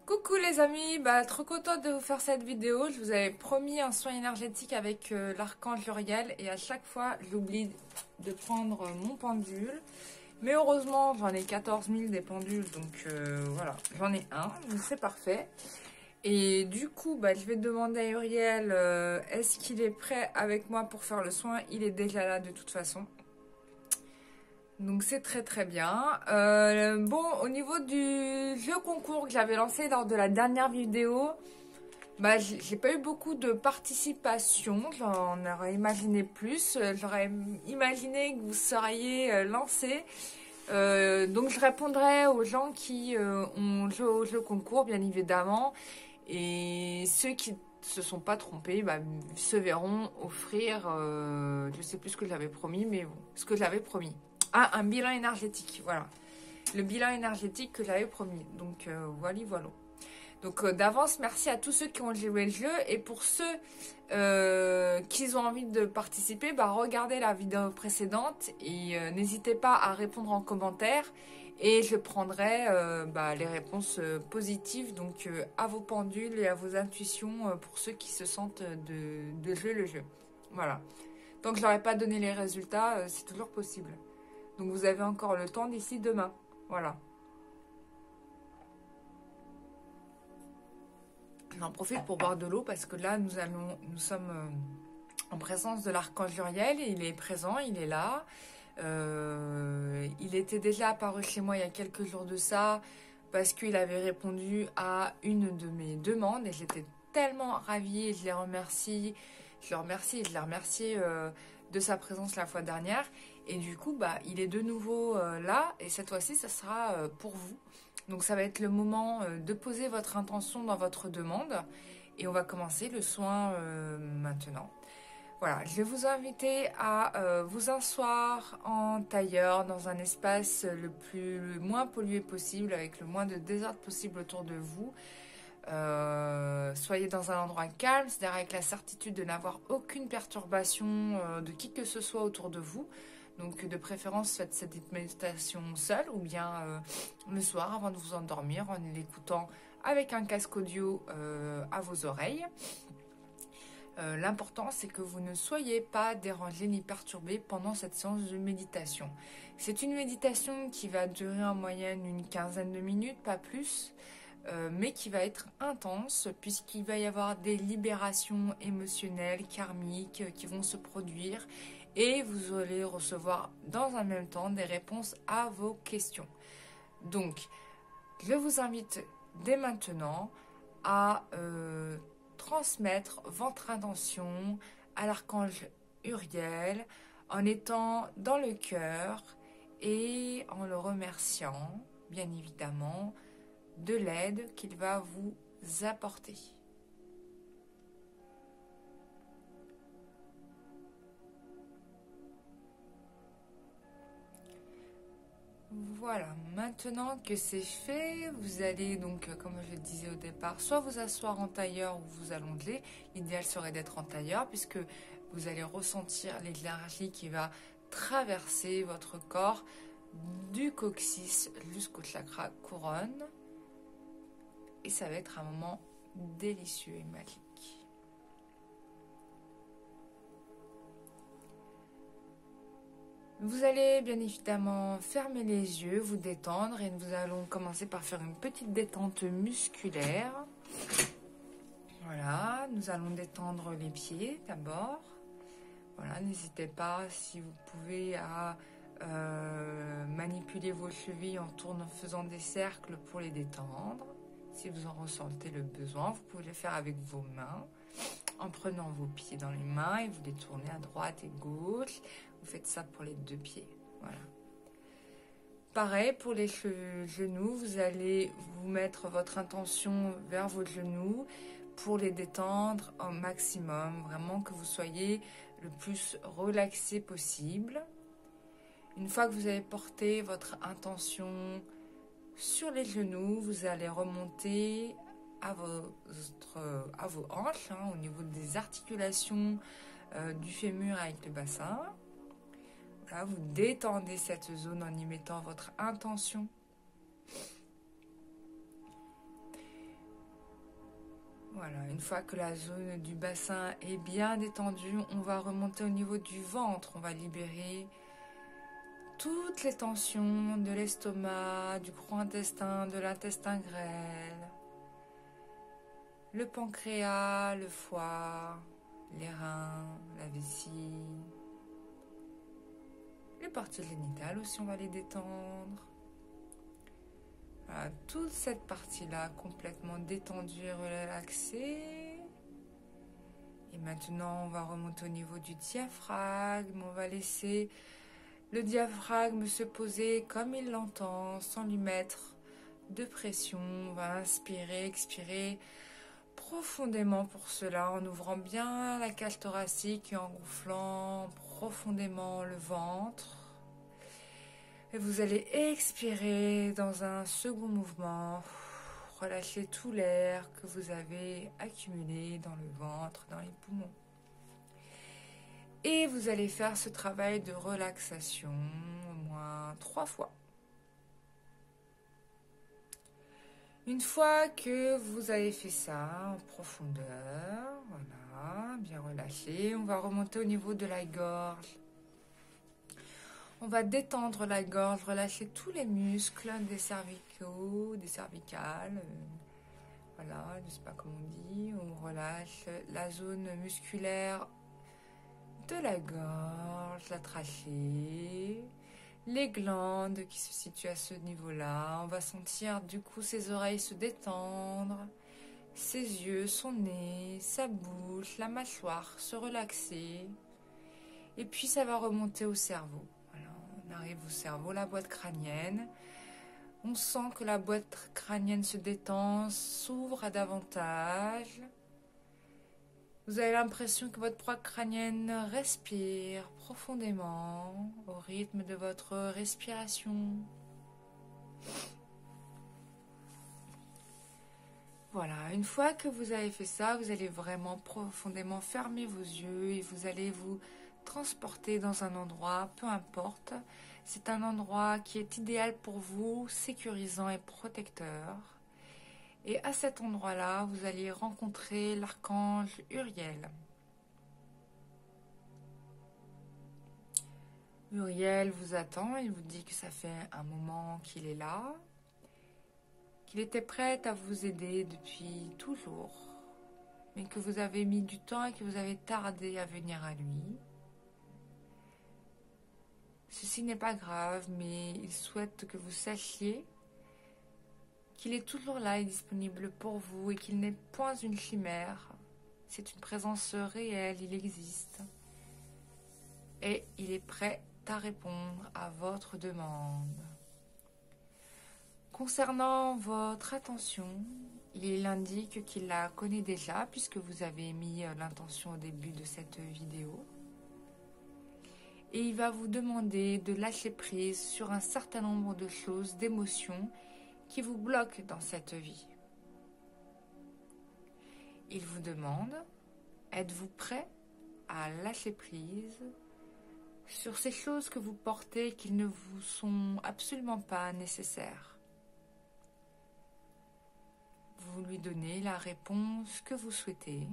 Coucou les amis, trop contente de vous faire cette vidéo. Je vous avais promis un soin énergétique avec l'archange Uriel et à chaque fois j'oublie de prendre mon pendule. Mais heureusement j'en ai 14 000 des pendules, donc voilà, j'en ai un, donc c'est parfait. Et du coup, je vais demander à Uriel, est-ce qu'il est prêt avec moi pour faire le soin? Il est déjà là de toute façon. Donc c'est très très bien. Bon, au niveau du jeu concours que j'avais lancé lors de la dernière vidéo, j'ai pas eu beaucoup de participation. J'en aurais imaginé plus. J'aurais imaginé que vous seriez lancé. Donc je répondrai aux gens qui ont joué au jeu concours, bien évidemment. Et ceux qui se sont pas trompés, se verront offrir, je sais plus ce que j'avais promis, mais bon, ce que j'avais promis. Ah, un bilan énergétique, voilà. Le bilan énergétique que j'avais promis. Donc, voilà. Donc, d'avance, merci à tous ceux qui ont joué le jeu. Et pour ceux qui ont envie de participer, regardez la vidéo précédente. Et n'hésitez pas à répondre en commentaire. Et je prendrai les réponses positives donc, à vos pendules et à vos intuitions pour ceux qui se sentent de jouer le jeu. Voilà. Tant que je n'aurai pas donné les résultats, c'est toujours possible. Donc vous avez encore le temps d'ici demain. Voilà. J'en profite pour boire de l'eau parce que là, nous sommes en présence de l'archange Uriel. Il est présent, il est là. Il était déjà apparu chez moi il y a quelques jours de ça parce qu'il avait répondu à une de mes demandes et j'étais tellement ravie et je les remercie. Je le remercie et je l'ai remercié de sa présence la fois dernière. Et du coup, il est de nouveau là. Et cette fois-ci, ça sera pour vous. Donc, ça va être le moment de poser votre intention dans votre demande. Et on va commencer le soin maintenant. Voilà, je vais vous inviter à vous asseoir en tailleur dans un espace le moins pollué possible, avec le moins de désordre possible autour de vous. Soyez dans un endroit calme, c'est-à-dire avec la certitude de n'avoir aucune perturbation de qui que ce soit autour de vous. Donc de préférence faites cette méditation seule ou bien le soir avant de vous endormir en l'écoutant avec un casque audio à vos oreilles. L'important c'est que vous ne soyez pas dérangé ni perturbé pendant cette séance de méditation. C'est une méditation qui va durer en moyenne une quinzaine de minutes, pas plus. Mais qui va être intense puisqu'il va y avoir des libérations émotionnelles, karmiques qui vont se produire et vous allez recevoir dans un même temps des réponses à vos questions. Donc, je vous invite dès maintenant à transmettre votre intention à l'archange Uriel en étant dans le cœur et en le remerciant, bien évidemment, de l'aide qu'il va vous apporter. Voilà, maintenant que c'est fait, vous allez donc, comme je le disais au départ, soit vous asseoir en tailleur ou vous allonger. L'idéal serait d'être en tailleur puisque vous allez ressentir l'énergie qui va traverser votre corps du coccyx jusqu'au chakra couronne. Et ça va être un moment délicieux et magique. Vous allez bien évidemment fermer les yeux, vous détendre et nous allons commencer par faire une petite détente musculaire. Voilà, nous allons détendre les pieds d'abord. Voilà, n'hésitez pas si vous pouvez à manipuler vos chevilles en faisant des cercles pour les détendre. Si vous en ressentez le besoin, vous pouvez le faire avec vos mains, en prenant vos pieds dans les mains et vous les tournez à droite et gauche. Vous faites ça pour les deux pieds. Voilà. Pareil pour les genoux, vous allez vous mettre votre intention vers vos genoux pour les détendre au maximum. Vraiment que vous soyez le plus relaxé possible. Une fois que vous avez porté votre intention sur les genoux, vous allez remonter à vos hanches, au niveau des articulations du fémur avec le bassin. Là, vous détendez cette zone en y mettant votre intention. Voilà, une fois que la zone du bassin est bien détendue, on va remonter au niveau du ventre. On va libérer toutes les tensions de l'estomac, du gros intestin, de l'intestin grêle, le pancréas, le foie, les reins, la vessie, les parties génitales aussi, on va les détendre. Voilà, toute cette partie-là complètement détendue et relaxée. Et maintenant, on va remonter au niveau du diaphragme. On va laisser le diaphragme se poser comme il l'entend, sans lui mettre de pression. On va inspirer, expirer profondément pour cela, en ouvrant bien la cage thoracique et en gonflant profondément le ventre. Et vous allez expirer dans un second mouvement. Relâchez tout l'air que vous avez accumulé dans le ventre, dans les poumons. Et vous allez faire ce travail de relaxation au moins 3 fois. Une fois que vous avez fait ça en profondeur, voilà, bien relâché, on va remonter au niveau de la gorge. On va détendre la gorge, relâcher tous les muscles des cervicaux, des cervicales. Voilà, je ne sais pas comment on dit. On relâche la zone musculaire de la gorge, la trachée, les glandes qui se situent à ce niveau-là. On va sentir du coup ses oreilles se détendre, ses yeux, son nez, sa bouche, la mâchoire se relaxer. Et puis ça va remonter au cerveau. On arrive au cerveau, la boîte crânienne. On sent que la boîte crânienne se détend, s'ouvre à davantage. Vous avez l'impression que votre boîte crânienne respire profondément au rythme de votre respiration. Voilà, une fois que vous avez fait ça, vous allez vraiment profondément fermer vos yeux et vous allez vous transporter dans un endroit, peu importe. C'est un endroit qui est idéal pour vous, sécurisant et protecteur. Et à cet endroit-là, vous allez rencontrer l'archange Uriel. Uriel vous attend, il vous dit que ça fait un moment qu'il est là, qu'il était prêt à vous aider depuis toujours, mais que vous avez mis du temps et que vous avez tardé à venir à lui. Ceci n'est pas grave, mais il souhaite que vous sachiez qu'il est toujours là et disponible pour vous et qu'il n'est point une chimère. C'est une présence réelle, il existe. Et il est prêt à répondre à votre demande. Concernant votre attention, il indique qu'il la connaît déjà puisque vous avez mis l'intention au début de cette vidéo. Et il va vous demander de lâcher prise sur un certain nombre de choses, d'émotions qui vous bloquent dans cette vie. Il vous demande, êtes-vous prêt à lâcher prise sur ces choses que vous portez qui ne vous sont absolument pas nécessaires? Vous lui donnez la réponse que vous souhaitez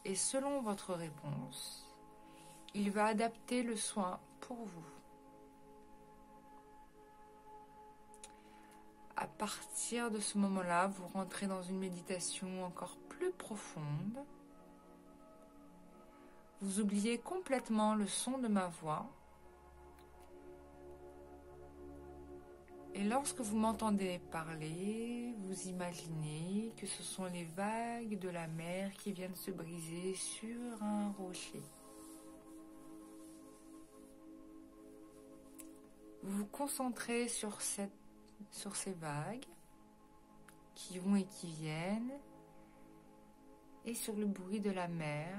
et selon votre réponse, il va adapter le soin pour vous. À partir de ce moment-là, vous rentrez dans une méditation encore plus profonde. Vous oubliez complètement le son de ma voix. Et lorsque vous m'entendez parler, vous imaginez que ce sont les vagues de la mer qui viennent se briser sur un rocher. Vous vous concentrez sur ces vagues qui vont et qui viennent et sur le bruit de la mer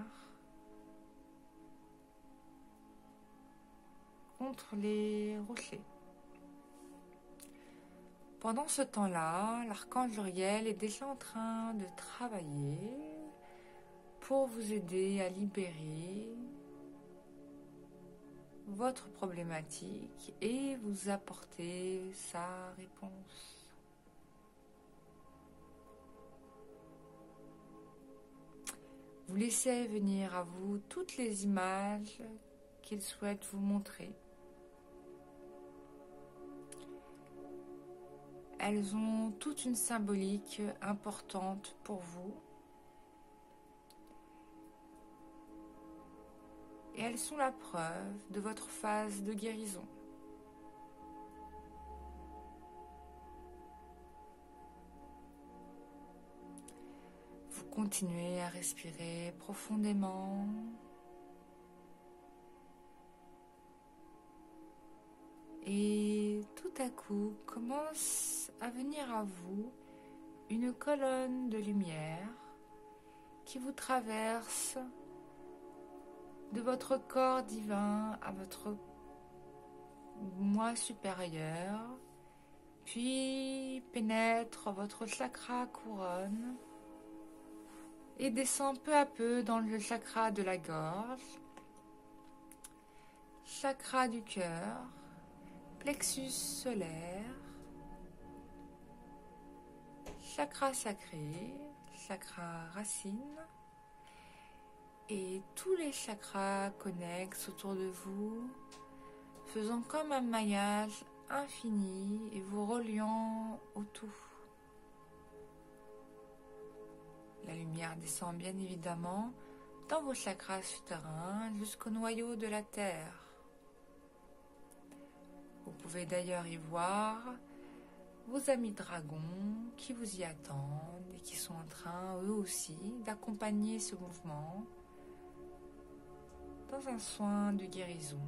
contre les rochers. Pendant ce temps-là, l'archange Uriel est déjà en train de travailler pour vous aider à libérer votre problématique et vous apporter sa réponse. Vous laissez venir à vous toutes les images qu'il souhaite vous montrer. Elles ont toute une symbolique importante pour vous. Et elles sont la preuve de votre phase de guérison. Vous continuez à respirer profondément. Et tout à coup, commence à venir à vous une colonne de lumière qui vous traverse de votre corps divin à votre moi supérieur, puis pénètre votre chakra couronne et descend peu à peu dans le chakra de la gorge, chakra du cœur, plexus solaire, chakra sacré, chakra racine, et tous les chakras connexes autour de vous, faisant comme un maillage infini et vous reliant au tout. La lumière descend bien évidemment dans vos chakras souterrains jusqu'au noyau de la terre. Vous pouvez d'ailleurs y voir vos amis dragons qui vous y attendent et qui sont en train eux aussi d'accompagner ce mouvement dans un soin de guérison.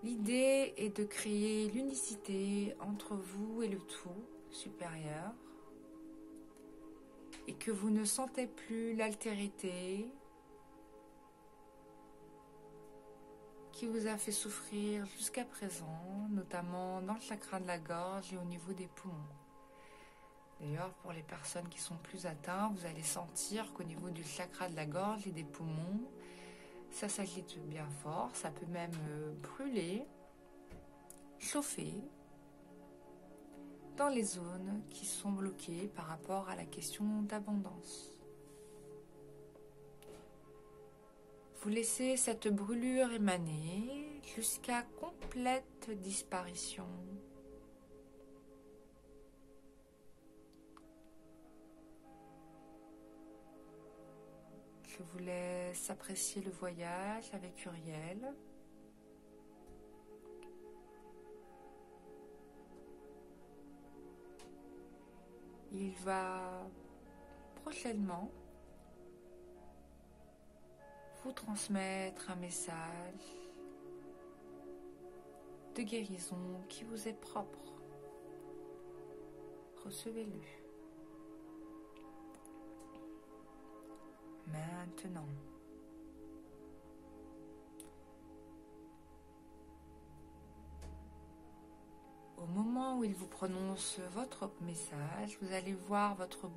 L'idée est de créer l'unicité entre vous et le tout supérieur et que vous ne sentez plus l'altérité qui vous a fait souffrir jusqu'à présent, notamment dans le chakra de la gorge et au niveau des poumons. D'ailleurs, pour les personnes qui sont plus atteintes, vous allez sentir qu'au niveau du chakra de la gorge et des poumons, ça s'agite bien fort, ça peut même brûler, chauffer dans les zones qui sont bloquées par rapport à la question d'abondance. Vous laissez cette brûlure émaner jusqu'à complète disparition. Je vous laisse apprécier le voyage avec Uriel. Il va prochainement vous transmettre un message de guérison qui vous est propre. Recevez-le. Maintenant. Au moment où il vous prononce votre message, vous allez voir votre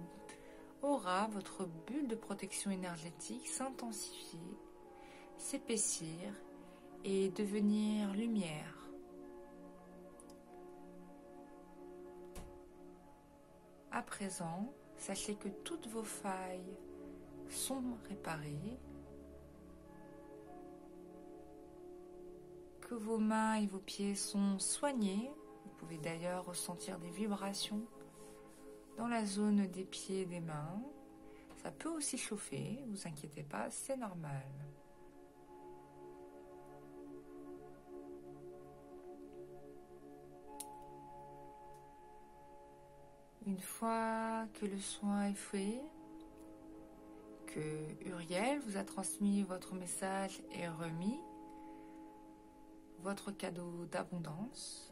aura, votre bulle de protection énergétique s'intensifier, s'épaissir et devenir lumière. À présent, sachez que toutes vos failles sont réparées, que vos mains et vos pieds sont soignés. Vous pouvez d'ailleurs ressentir des vibrations dans la zone des pieds et des mains. Ça peut aussi chauffer, ne vous inquiétez pas, c'est normal. Une fois que le soin est fait, que Uriel vous a transmis votre message et remis votre cadeau d'abondance,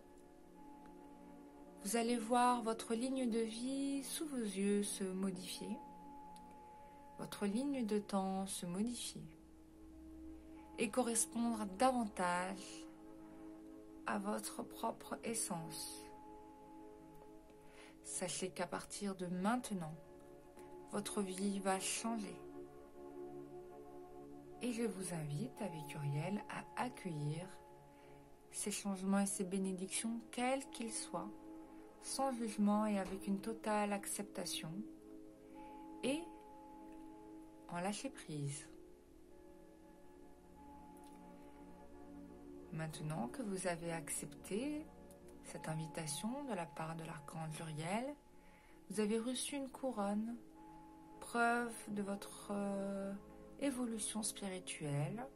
vous allez voir votre ligne de vie sous vos yeux se modifier, votre ligne de temps se modifier et correspondre davantage à votre propre essence. Sachez qu'à partir de maintenant, votre vie va changer. Et je vous invite avec Uriel à accueillir ces changements et ces bénédictions, quels qu'ils soient, sans jugement et avec une totale acceptation et en lâcher prise. Maintenant que vous avez accepté cette invitation de la part de l'archange Uriel, vous avez reçu une couronne, preuve de votre évolution spirituelle.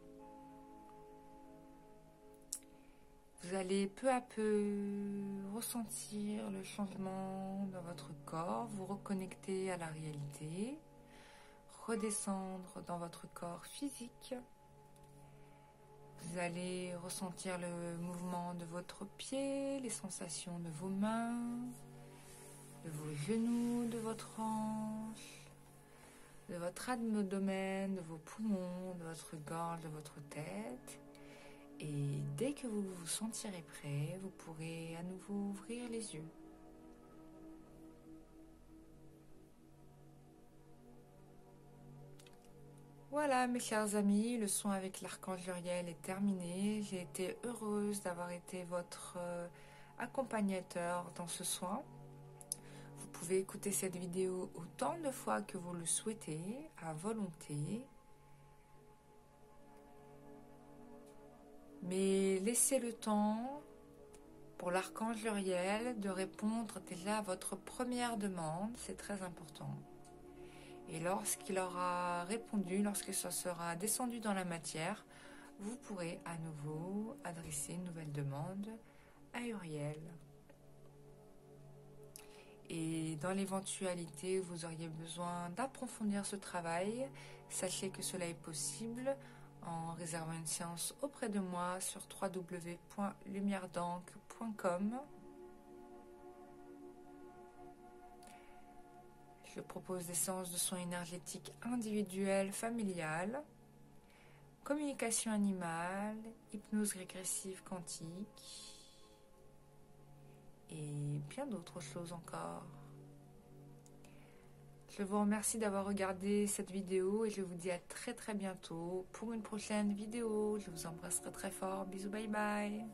Vous allez peu à peu ressentir le changement dans votre corps, vous reconnecter à la réalité, redescendre dans votre corps physique. Vous allez ressentir le mouvement de votre pied, les sensations de vos mains, de vos genoux, de votre hanche, de votre abdomen, de vos poumons, de votre gorge, de votre tête. Et dès que vous vous sentirez prêt, vous pourrez à nouveau ouvrir les yeux. Voilà mes chers amis, le soin avec l'archange Uriel est terminé. J'ai été heureuse d'avoir été votre accompagnateur dans ce soin. Vous pouvez écouter cette vidéo autant de fois que vous le souhaitez, à volonté. Mais laissez le temps pour l'archange Uriel de répondre déjà à votre première demande, c'est très important. Et lorsqu'il aura répondu, lorsque ça sera descendu dans la matière, vous pourrez à nouveau adresser une nouvelle demande à Uriel. Et dans l'éventualité où vous auriez besoin d'approfondir ce travail, sachez que cela est possible en réservant une séance auprès de moi sur www.lumieredanque.com. Je propose des séances de soins énergétiques individuelles, familiales, communication animale, hypnose régressive quantique et bien d'autres choses encore. Je vous remercie d'avoir regardé cette vidéo et je vous dis à très bientôt pour une prochaine vidéo. Je vous embrasse très fort. Bisous, bye bye.